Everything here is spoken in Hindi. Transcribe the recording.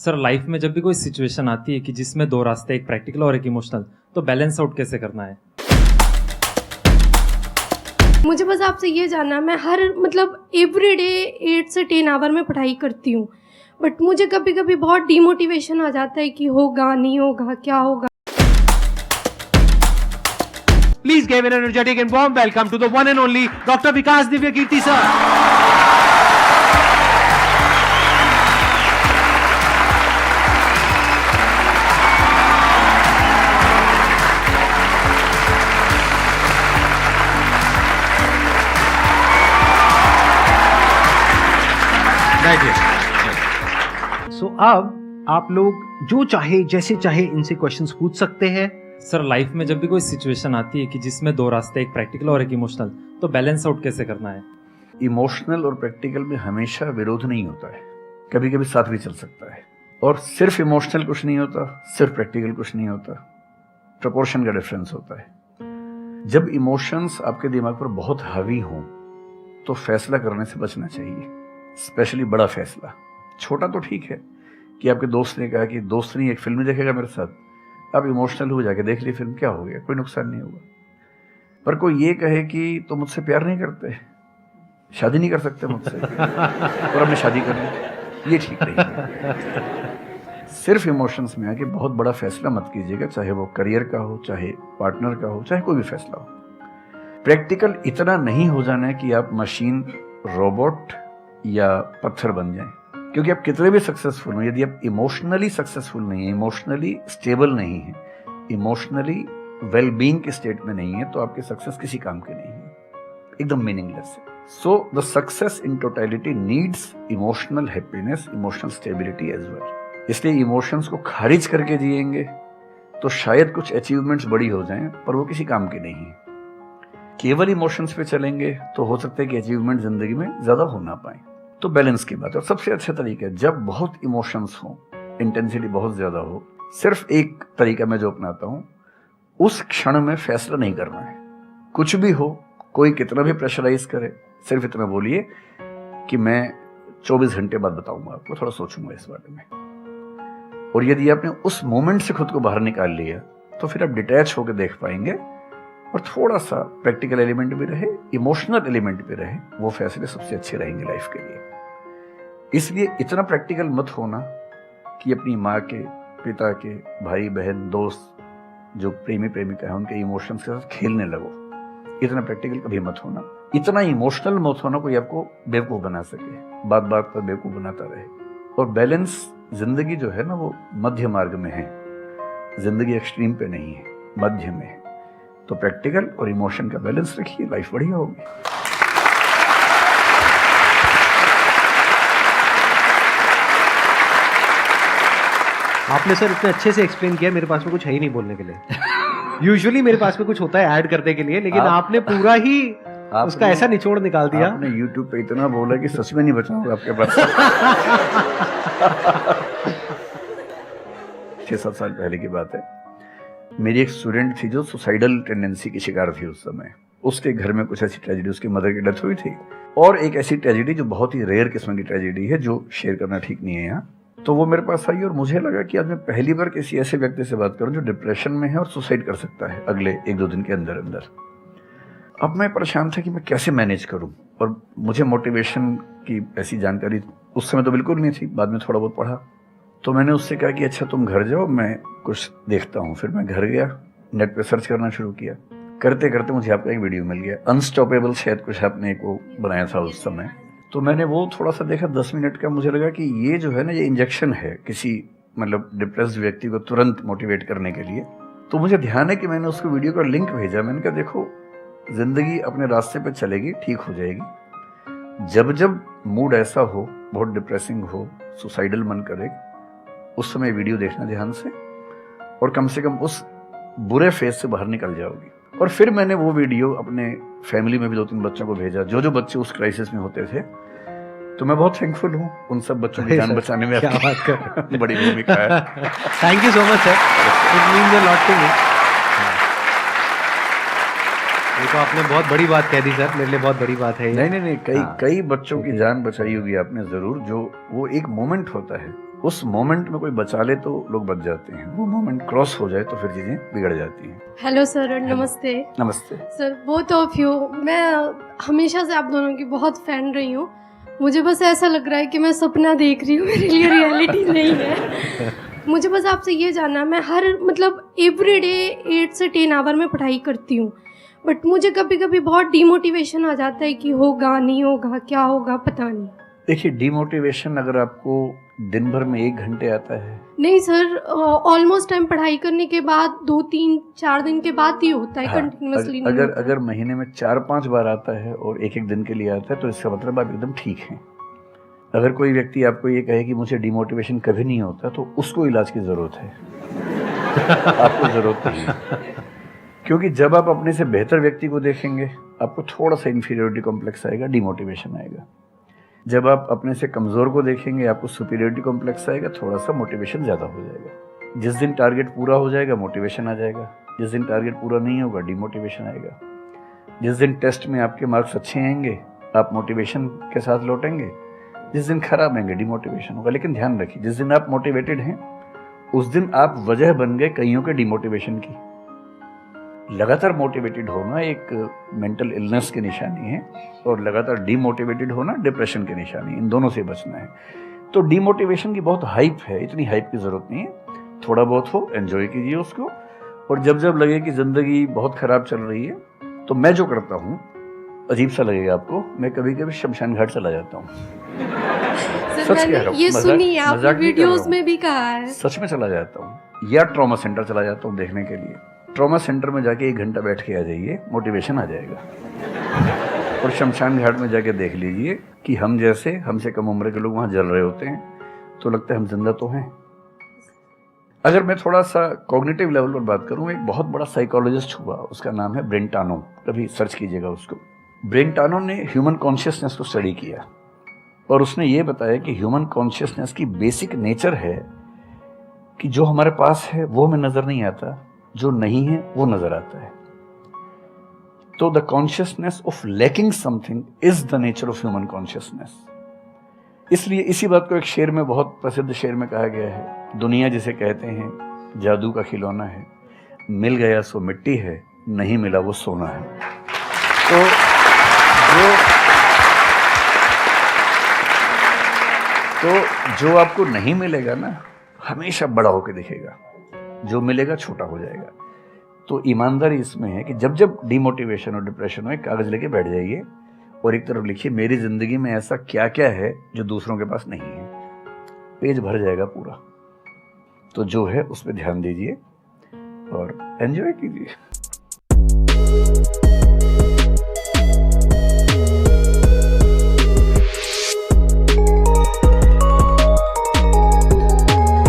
सर लाइफ में जब भी कोई सिचुएशन आती है कि जिसमें दो रास्ते, एक प्रैक्टिकल और एक इमोशनल, तो बैलेंस आउट कैसे करना है? मुझे बस आपसे ये जानना है, मैं हर एवरीडे 8 से 10 आवर में पढ़ाई करती हूँ, बट मुझे कभी कभी बहुत डिमोटिवेशन आ जाता है कि होगा नहीं होगा, क्या होगा। Please give an energetic and warm welcome to the one and only Dr. Vikas Divyakirti sir. So, अब आप लोग जो चाहे जैसे चाहे इनसे क्वेश्चंस पूछ सकते हैं। सर लाइफ में जब भी कोई सिचुएशन आती है कि जिसमें दो रास्ते, एक प्रैक्टिकल और एक इमोशनल, तो बैलेंस आउट कैसे करना है? इमोशनल और प्रैक्टिकल में हमेशा विरोध नहीं होता है, कभी कभी साथ भी चल सकता है। और सिर्फ इमोशनल कुछ नहीं होता, सिर्फ प्रैक्टिकल कुछ नहीं होता, प्रोपोर्शन का डिफरेंस होता है। जब इमोशंस आपके दिमाग पर बहुत हावी हों तो फैसला करने से बचना चाहिए, स्पेशली बड़ा फैसला। छोटा तो ठीक है कि आपके दोस्त ने कहा कि दोस्त नहीं एक फिल्म देखेगा मेरे साथ, आप इमोशनल हो जाके देख ली फिल्म, क्या हो गया, कोई नुकसान नहीं होगा। पर कोई ये कहे कि तो मुझसे प्यार नहीं करते, शादी नहीं कर सकते मुझसे और हमने शादी कर ली, ये ठीक नहीं है। सिर्फ इमोशंस में आके बहुत बड़ा फैसला मत कीजिएगा, चाहे वो करियर का हो, चाहे पार्टनर का हो, चाहे कोई भी फैसला हो। प्रैक्टिकल इतना नहीं हो जाना है कि आप मशीन, रोबोट या पत्थर बन जाएं। क्योंकि आप कितने भी सक्सेसफुल हो, यदि आप इमोशनली सक्सेसफुल नहीं है, इमोशनली स्टेबल नहीं है, इमोशनली वेलबींग के स्टेट में नहीं है, तो आपकी सक्सेस किसी काम की नहीं है, एकदम मीनिंगलेस है। So the success in totality needs emotional happiness, emotional stability as well. इसलिए इमोशंस को खारिज करके जिएंगे तो शायद कुछ अचीवमेंट्स बड़ी हो जाएं, पर वो किसी काम की नहीं है। केवल इमोशंस पे चलेंगे तो हो सकता है कि अचीवमेंट जिंदगी में ज्यादा हो ना पाए। तो बैलेंस की बात है। और सबसे अच्छा तरीका है, जब बहुत इमोशंस हो, इंटेंसिटी बहुत ज्यादा हो, सिर्फ एक तरीका मैं जो अपनाता हूं, उस क्षण में फैसला नहीं करना है। कुछ भी हो, कोई कितना भी प्रेशराइज करे, सिर्फ इतना बोलिए कि मैं 24 घंटे बाद बताऊंगा आपको, थोड़ा सोचूंगा इस बारे में। और यदि आपने उस मोमेंट से खुद को बाहर निकाल लिया तो फिर आप डिटैच होकर देख पाएंगे, और थोड़ा सा प्रैक्टिकल एलिमेंट भी रहे, इमोशनल एलिमेंट भी रहे, वो फैसले सबसे अच्छे रहेंगे लाइफ के लिए। इसलिए इतना प्रैक्टिकल मत होना कि अपनी माँ के, पिता के, भाई बहन, दोस्त, जो प्रेमी प्रेमिका है, उनके इमोशंस के साथ खेलने लगो। इतना प्रैक्टिकल कभी मत होना, इतना इमोशनल मत होना कोई आपको बेवकूफ बना सके, बात बात पर बेवकूफ बनाता रहे। और बैलेंस, जिंदगी जो है ना, वो मध्य मार्ग में है, जिंदगी एक्सट्रीम पे नहीं है, मध्य में है। तो प्रैक्टिकल और इमोशन का बैलेंस रखिए, लाइफ बढ़िया होगी। आपने सर इतने अच्छे से एक्सप्लेन किया, मेरे पास में कुछ है ही नहीं बोलने के लिए। यूजुअली मेरे पास में कुछ होता है ऐड करने के लिए, लेकिन आपने पूरा ही उसका ऐसा निचोड़ निकाल दिया। आपने YouTube पे इतना बोला कि सच में नहीं बचाऊंगा आपके पास। 6-7 साल पहले की बात है, मेरी एक स्टूडेंट थी जो सुसाइडल टेंडेंसी की शिकार थी उस समय। उसके घर में कुछ ऐसी ट्रेजेडी, उसकी मदर की डेथ हुई थी, और एक ऐसी ट्रेजेडी जो बहुत ही रेयर किस्म की ट्रेजेडी है, जो शेयर करना ठीक नहीं है यहाँ। तो वो मेरे पास आई और मुझे लगा कि आज मैं पहली बार किसी ऐसे व्यक्ति से बात करूं जो डिप्रेशन में है और सुसाइड कर सकता है अगले 1-2 दिन के अंदर अंदर। अब मैं परेशान था कि मैं कैसे मैनेज करूं, और मुझे मोटिवेशन की ऐसी जानकारी उस समय तो बिल्कुल नहीं थी, बाद में थोड़ा बहुत पढ़ा। तो मैंने उससे कहा कि अच्छा तुम घर जाओ, मैं कुछ देखता हूँ। फिर मैं घर गया, नेट पे सर्च करना शुरू किया। करते करते मुझे आपका एक वीडियो मिल गया, अनस्टॉपेबल, शायद कुछ आपने को बनाया था उस समय। तो मैंने वो थोड़ा सा देखा, 10 मिनट का। मुझे लगा कि ये जो है ना, ये इंजेक्शन है किसी डिप्रेस्ड व्यक्ति को तुरंत मोटिवेट करने के लिए। तो मुझे ध्यान है कि मैंने उसको वीडियो का लिंक भेजा। मैंने कहा देखो, जिंदगी अपने रास्ते पे चलेगी, ठीक हो जाएगी। जब जब मूड ऐसा हो, बहुत डिप्रेसिंग हो, सुसाइडल मन करे, उस समय वीडियो देखना ध्यान से, और कम से कम उस बुरे फेज से बाहर निकल जाओगी। और फिर मैंने वो वीडियो अपने फैमिली में भी 2-3 बच्चों को भेजा, जो बच्चे उस क्राइसिस में होते थे। तो मैं बहुत थैंकफुल हूँ, उन सब बच्चों की जान बचाने में आपकी बड़ी भूमिका है। Thank you so much sir, it means a lot to me. ये तो आपने बहुत बड़ी बात कह दी सर, मेरे लिए बहुत बड़ी बात है ये। नहीं, कई बच्चों की जान बचाई होगी आपने जरूर। जो वो एक मोमेंट होता है उस मोमेंट में कोई बचा ले तो लोग बच जाते हैं, वो मोमेंट क्रॉस हो जाए तो फिर चीजें बिगड़ जाती हैं। हेलो सर, नमस्ते। नमस्ते सर, बोथ ऑफ यू, मैं हमेशा से आप दोनों की बहुत फैन रही हूँ। मुझे बस ऐसा लग रहा है कि मैं सपना देख रही हूँ, मेरे लिए रियलिटी नहीं है। मुझे बस आपसे ये जानना, मैं हर मतलब एवरी डे 8 से 10 आवर में पढ़ाई करती हूँ, बट मुझे कभी कभी बहुत डिमोटिवेशन आ जाता है कि होगा नहीं होगा, क्या होगा पता नहीं। देखिए, डिमोटिवेशन अगर आपको दिन भर में 1 घंटे आता है, नहीं सर, ऑलमोस्ट टाइम पढ़ाई करने के बाद 2-3-4 दिन के बाद ही होता है, हाँ, कंटिन्यूअसली अगर नहीं होता। अगर महीने में 4-5 बार आता है और एक दिन के लिए आता है तो इसका मतलब आप एकदम ठीक हैं। अगर कोई व्यक्ति आपको ये कहे कि मुझे डिमोटिवेशन कभी नहीं होता तो उसको इलाज की जरूरत है, आपको जरूरत नहीं है। क्योंकि जब आप अपने से बेहतर व्यक्ति को देखेंगे आपको थोड़ा सा इंफीरियरिटी कॉम्प्लेक्स आएगा, डिमोटिवेशन आएगा। जब आप अपने से कमज़ोर को देखेंगे आपको सुपीरियरिटी कॉम्प्लेक्स आएगा, थोड़ा सा मोटिवेशन ज़्यादा हो जाएगा। जिस दिन टारगेट पूरा हो जाएगा मोटिवेशन आ जाएगा, जिस दिन टारगेट पूरा नहीं होगा डिमोटिवेशन आएगा। जिस दिन टेस्ट में आपके मार्क्स अच्छे आएंगे आप मोटिवेशन के साथ लौटेंगे, जिस दिन खराब आएंगे डिमोटिवेशन होगा। लेकिन ध्यान रखिए, जिस दिन आप मोटिवेटेड हैं उस दिन आप वजह बन गए कईयों के डिमोटिवेशन की। लगातार मोटिवेटेड होना एक मेंटल इलनेस की निशानी है और लगातार डीमोटिवेटेड होना डिप्रेशन की निशानी है। इन दोनों से बचना है। तो डीमोटिवेशन की बहुत हाइप है, इतनी हाइप की जरूरत नहीं है। थोड़ा बहुत हो, एंजॉय कीजिए उसको। और जब जब लगे कि जिंदगी बहुत खराब चल रही है तो मैं जो करता हूँ, अजीब सा लगेगा आपको, मैं कभी कभी शमशान घाट चला जाता हूँ। सर, मैंने ये सुनी है, आपने वीडियोस में भी कहा है। सच में चला जाता हूँ, या ट्रॉमा सेंटर चला जाता हूँ देखने के लिए। ट्रॉमा सेंटर में जाके 1 घंटा बैठ के आ जाइए, मोटिवेशन आ जाएगा। और शमशान घाट में जाके देख लीजिए कि हम जैसे हमसे कम उम्र के लोग वहाँ जल रहे होते हैं तो लगता है हम जिंदा तो हैं। अगर मैं थोड़ा सा कॉग्निटिव लेवल पर बात करूँ, एक बहुत बड़ा साइकोलॉजिस्ट हुआ, उसका नाम है ब्रेंटानो, कभी सर्च कीजिएगा उसको। ब्रेंटानो ने ह्यूमन कॉन्शियसनेस को स्टडी किया और उसने ये बताया कि ह्यूमन कॉन्शियसनेस की बेसिक नेचर है कि जो हमारे पास है वो हमें नजर नहीं आता, जो नहीं है वो नजर आता है। तो the consciousness of lacking something is the nature of human consciousness. इसलिए इसी बात को एक शेर में, बहुत प्रसिद्ध शेर में कहा गया है, दुनिया जिसे कहते हैं जादू का खिलौना है, मिल गया सो मिट्टी है, नहीं मिला वो सोना है। तो जो आपको नहीं मिलेगा ना, हमेशा बड़ा होकर दिखेगा, जो मिलेगा छोटा हो जाएगा। तो ईमानदारी इसमें है कि जब जब डिमोटिवेशन और डिप्रेशन हो, एक कागज लेके बैठ जाइए और एक तरफ लिखिए मेरी जिंदगी में ऐसा क्या क्या है जो दूसरों के पास नहीं है। पेज भर जाएगा पूरा। तो जो है उस पर ध्यान दीजिए और एंजॉय कीजिए।